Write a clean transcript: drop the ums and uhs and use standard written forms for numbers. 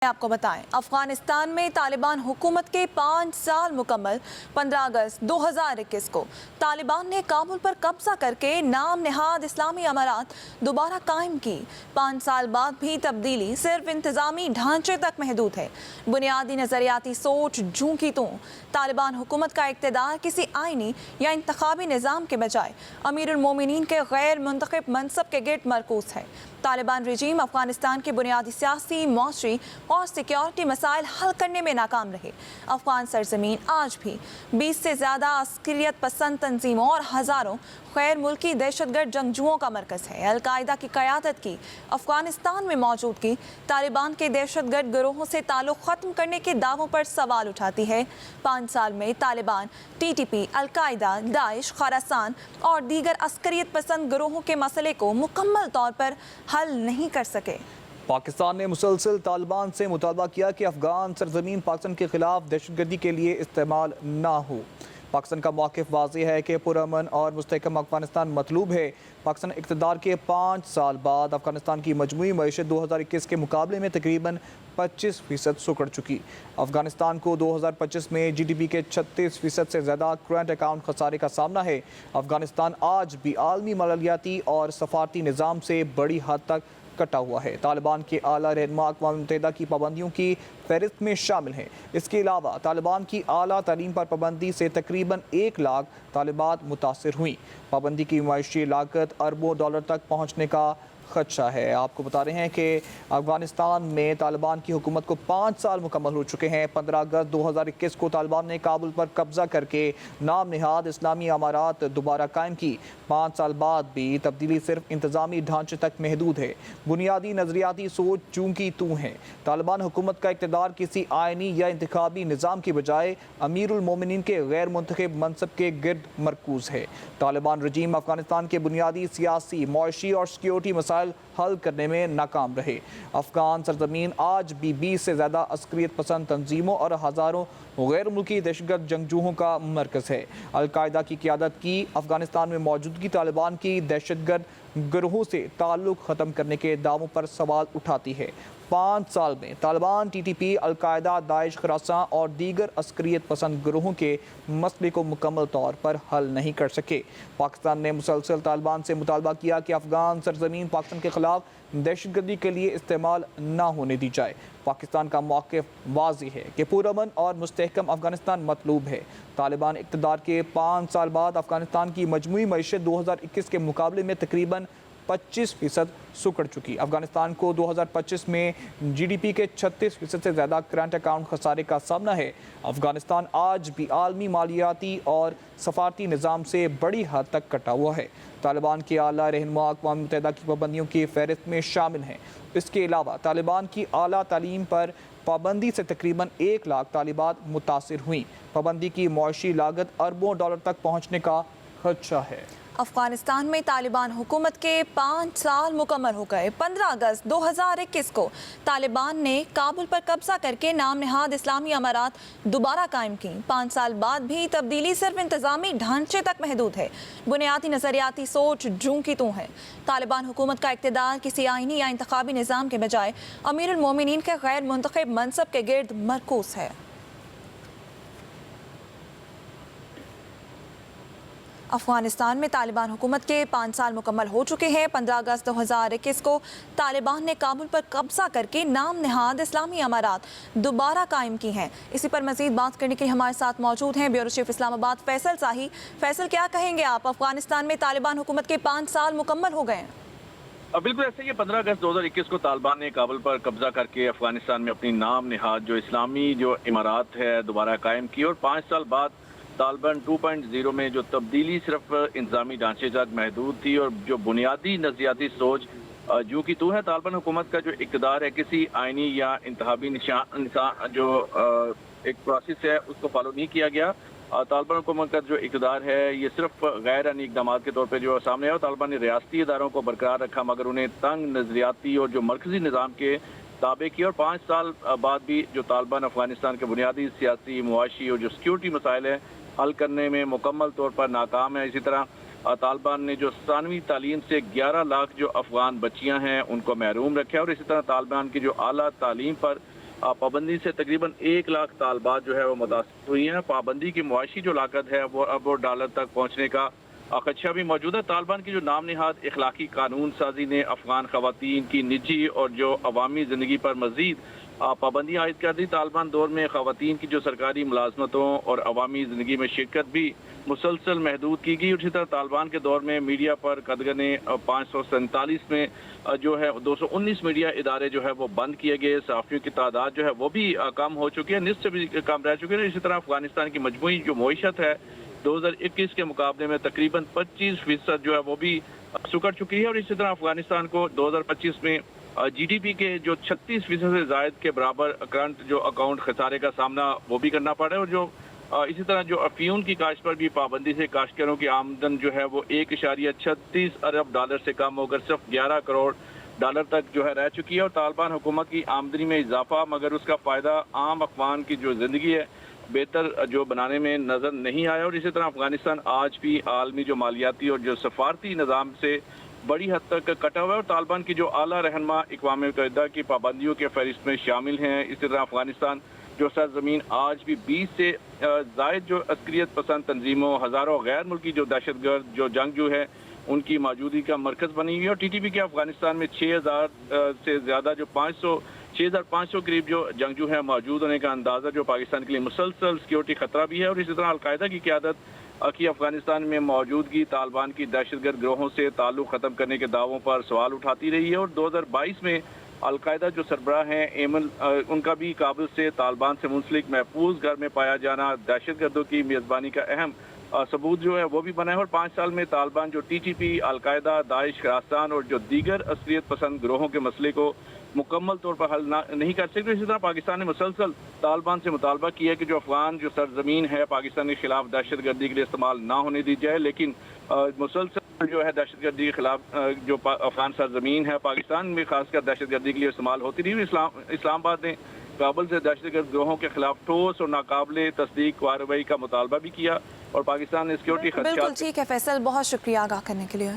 آپ کو بتائیں افغانستان میں طالبان حکومت کے 5 سال مکمل 15 اگست 2021 کو طالبان نے کابل پر قبضہ کر کے نام نہاد اسلامی امارات دوبارہ قائم کی۔ 5 سال بعد بھی تبدیلی صرف انتظامی ڈھانچے تک محدود ہے۔ بنیادی نظریاتی سوچ جوں کی توں۔ طالبان حکومت کا اقتدار کسی آئینی یا انتخابی نظام کے بجائے امیر المومنین کے غیر منتخب منصب کے گرد مرکوز ہے۔ طالبان رجیم افغانستان کے بنیادی سیاسی، معاشی اور سیکیورٹی مسائل حل کرنے میں ناکام رہے۔ افغان سرزمین آج بھی 20 سے زیادہ عسکریت پسند تنظیموں اور ہزاروں غیر ملکی دہشت گرد جنگجوؤں کا مرکز ہے۔ القاعدہ کی قیادت کی افغانستان میں موجودگی طالبان کے دہشت گرد گروہوں سے تعلق ختم کرنے کے دعووں پر سوال اٹھاتی ہے۔ 5 سال میں طالبان TTP، القاعدہ، داعش، خراسان اور دیگر عسکریت پسند گروہوں کے مسئلے کو مکمل طور پر حل نہیں کر سکے۔ پاکستان نے مسلسل طالبان سے مطالبہ کیا کہ افغان سرزمین پاکستان کے خلاف دہشت گردی کے لیے استعمال نہ ہو۔ پاکستان کا موقف واضح ہے کہ پرامن اور مستحکم افغانستان مطلوب ہے۔ پاکستان اقتدار کے 5 سال بعد افغانستان کی مجموعی معیشت 2021 کے مقابلے میں تقریباً 25% سکڑ چکی۔ افغانستان کو 2025 میں GDP کے 36% سے زیادہ کرنٹ اکاؤنٹ خسارے کا سامنا ہے۔ افغانستان آج بھی عالمی مالیاتی اور سفارتی نظام سے بڑی حد تک کٹا ہوا ہے۔ طالبان کے اعلیٰ رہنما اقوام متحدہ کی پابندیوں کی فہرست میں شامل ہیں۔ اس کے علاوہ طالبان کی اعلیٰ تعلیم پر پابندی سے تقریباً 1 لاکھ طالبات متاثر ہوئیں۔ پابندی کی معاشی لاگت اربوں ڈالر تک پہنچنے کا خدشہ ہے۔ آپ کو بتا رہے ہیں کہ افغانستان میں طالبان کی حکومت کو 5 سال مکمل ہو چکے ہیں۔ 15 اگست 2021 کو طالبان نے کابل پر قبضہ کر کے نام نہاد اسلامی امارات دوبارہ قائم کی۔ 5 سال بعد بھی تبدیلی صرف انتظامی ڈھانچے تک محدود ہے۔ بنیادی نظریاتی سوچ چوں کی توں ہے۔ طالبان حکومت کا اقتدار کسی آئینی یا انتخابی نظام کی بجائے امیر المومنین کے غیر منتخب منصب کے گرد مرکوز ہے۔ طالبان رجیم افغانستان کے بنیادی سیاسی، معاشی اور سیکیورٹی مسائل حل کرنے میں ناکام رہے۔ افغان سرزمین آج بھی 20 سے زیادہ عسکریت پسند تنظیموں اور ہزاروں غیر ملکی دہشت گرد جنگجوؤں کا مرکز ہے۔ القاعدہ کی قیادت کی افغانستان میں موجودگی طالبان کی دہشت گرد گروہوں سے تعلق ختم کرنے کے دعووں پر سوال اٹھاتی ہے۔ 5 سال میں طالبان TTP، القاعدہ، داعش، خراسان اور دیگر عسکریت پسند گروہوں کے مسئلے کو مکمل طور پر حل نہیں کر سکے۔ پاکستان نے مسلسل طالبان سے مطالبہ کیا کہ افغان سرزمین پاکستان کے خلاف دہشت گردی کے لیے استعمال نہ ہونے دی جائے۔ پاکستان کا موقف واضح ہے کہ پرامن اور مستحکم افغانستان مطلوب ہے۔ طالبان اقتدار کے 5 سال بعد افغانستان کی مجموعی معیشت 2021 کے مقابلے میں تقریباً 25% سکڑ چکی۔ افغانستان کو 2025 میں GDP کے 36% سے زیادہ کرنٹ اکاؤنٹ خسارے کا سامنا ہے۔ افغانستان آج بھی عالمی مالیاتی اور سفارتی نظام سے بڑی حد تک کٹا ہوا ہے۔ طالبان کے اعلیٰ رہنما اقوام متحدہ کی پابندیوں کی فہرست میں شامل ہیں۔ اس کے علاوہ طالبان کی اعلیٰ تعلیم پر پابندی سے تقریباً 1 لاکھ طالبات متاثر ہوئیں۔ پابندی کی معاشی لاگت اربوں ڈالر تک پہنچنے کا خدشہ ہے۔ افغانستان میں طالبان حکومت کے 5 سال مکمل ہو گئے۔ 15 اگست 2021 کو طالبان نے کابل پر قبضہ کر کے نام نہاد اسلامی امارات دوبارہ قائم کی۔ 5 سال بعد بھی تبدیلی صرف انتظامی ڈھانچے تک محدود ہے۔ بنیادی نظریاتی سوچ جوں کی توں ہے۔ طالبان حکومت کا اقتدار کسی آئینی یا انتخابی نظام کے بجائے امیر المومنین کے غیر منتخب منصب کے گرد مرکوز ہے۔ افغانستان میں طالبان حکومت کے 5 سال مکمل ہو چکے ہیں۔ 15 اگست 2021 کو طالبان نے کابل پر قبضہ کر کے نام نہاد اسلامی امارات دوبارہ قائم کی ہیں۔ اسی پر مزید بات کرنے کے لیے ہمارے ساتھ موجود ہیں بیورو چیف اسلام آباد فیصل ساہی۔ فیصل، کیا کہیں گے آپ؟ افغانستان میں طالبان حکومت کے 5 سال مکمل ہو گئے ہیں۔ بالکل ایسے ہی 15 اگست 2021 کو طالبان نے کابل پر قبضہ کر کے افغانستان میں اپنی نام نہاد جو اسلامی امارات ہے دوبارہ قائم کی، اور 5 سال بعد طالبان 2.0 میں جو تبدیلی صرف انتظامی ڈھانچے تک محدود تھی اور جو بنیادی نظریاتی سوچ جو کی تو ہے، طالبان حکومت کا جو اقتدار ہے کسی آئینی یا انتخابی جو ایک پروسیس ہے اس کو فالو نہیں کیا گیا۔ طالبان حکومت کا جو اقتدار ہے یہ صرف غیر آئینی اقدامات کے طور پہ جو سامنے ہے، طالبان نے ریاستی اداروں کو برقرار رکھا مگر انہیں تنگ نظریاتی اور جو مرکزی نظام کے تابع کیا، اور 5 سال بعد بھی جو طالبان افغانستان کے بنیادی سیاسی، معاشی اور جو سیکیورٹی مسائل ہیں حل کرنے میں مکمل طور پر ناکام ہے۔ اسی طرح طالبان نے جو ثانوی تعلیم سے 11 لاکھ جو افغان بچیاں ہیں ان کو محروم رکھا، اور اسی طرح طالبان کی جو اعلیٰ تعلیم پر پابندی سے تقریباً 1 لاکھ طالبات جو ہے وہ متاثر ہوئی ہیں۔ پابندی کی معاشی جو لاگت ہے وہ اب ڈالر تک پہنچنے کا خدشہ بھی موجود ہے۔ طالبان کی جو نام نہاد اخلاقی قانون سازی نے افغان خواتین کی نجی اور جو عوامی زندگی پر مزید پابندیاں عائد کر دی۔ طالبان دور میں خواتین کی جو سرکاری ملازمتوں اور عوامی زندگی میں شرکت بھی مسلسل محدود کی گئی۔ اسی طرح طالبان کے دور میں میڈیا پر قدغنِ 547 میں جو ہے 219 میڈیا ادارے جو ہے وہ بند کیے گئے۔ صحافیوں کی تعداد جو ہے وہ بھی کم ہو چکی ہے، نصف سے بھی کم رہ چکی ہے۔ اسی طرح افغانستان کی مجموعی جو معیشت ہے 2021 کے مقابلے میں تقریباً 25% جو ہے وہ بھی سکڑ چکی ہے، اور اسی طرح افغانستان کو 2025 میں جی ڈی پی کے جو 36% سے زائد کے برابر کرنٹ جو اکاؤنٹ خسارے کا سامنا وہ بھی کرنا پڑا ہے، اور جو اسی طرح جو افیون کی کاشت پر بھی پابندی سے کاشتکاروں کی آمدن جو ہے وہ 1.36 ارب ڈالر سے کم ہو کر صرف 11 کروڑ ڈالر تک جو ہے رہ چکی ہے، اور طالبان حکومت کی آمدنی میں اضافہ مگر اس کا فائدہ عام افغان کی جو زندگی ہے بہتر جو بنانے میں نظر نہیں آیا۔ اور اسی طرح افغانستان آج بھی عالمی جو مالیاتی اور جو سفارتی نظام سے بڑی حد تک کٹا ہوا ہے، اور طالبان کی جو اعلیٰ رہنما اقوام متحدہ کی پابندیوں کے فہرست میں شامل ہیں۔ اسی طرح افغانستان جو سرزمین آج بھی 20 سے زائد جو عسکریت پسند تنظیموں، ہزاروں غیر ملکی جو دہشت گرد جو جنگجو ہے ان کی موجودگی کا مرکز بنی ہوئی ہے، اور ٹی ٹی پی کے افغانستان میں 6000 سے زیادہ جو 6500 قریب جو جنگجو ہیں موجود ہونے کا اندازہ جو پاکستان کے لیے مسلسل سیکیورٹی خطرہ بھی ہے۔ اور اسی طرح القاعدہ کی قیادت کی افغانستان میں موجودگی طالبان کی دہشت گرد گروہوں سے تعلق ختم کرنے کے دعووں پر سوال اٹھاتی رہی ہے، اور 2022 میں القاعدہ جو سربراہ ہیں ایمن ان کا بھی کابل سے طالبان سے منسلک محفوظ گھر میں پایا جانا دہشت گردوں کی میزبانی کا اہم ثبوت جو ہے وہ بھی بنا ہے، اور 5 سال میں طالبان جو ٹی ٹی پی، القاعدہ، داعش، خراسان اور جو دیگر عسکریت پسند گروہوں کے مسئلے کو مکمل طور پر حل نہیں کر سکتے۔ اسی طرح پاکستان نے مسلسل طالبان سے مطالبہ کیا کہ جو افغان جو سرزمین ہے پاکستان کے خلاف دہشت گردی کے لیے استعمال نہ ہونے دی جائے، لیکن مسلسل جو ہے دہشت گردی کے خلاف جو افغان سرزمین ہے پاکستان میں خاص کر دہشت گردی کے لیے استعمال ہوتی رہی۔ اسلام آباد نے کابل سے دہشت گرد گروہوں کے خلاف ٹھوس اور ناقابل تصدیق کارروائی کا مطالبہ بھی کیا، اور پاکستان نے سیکیورٹی بالکل خدشات ٹھیک ہے فیصل، بہت شکریہ آگاہ کرنے کے لیے۔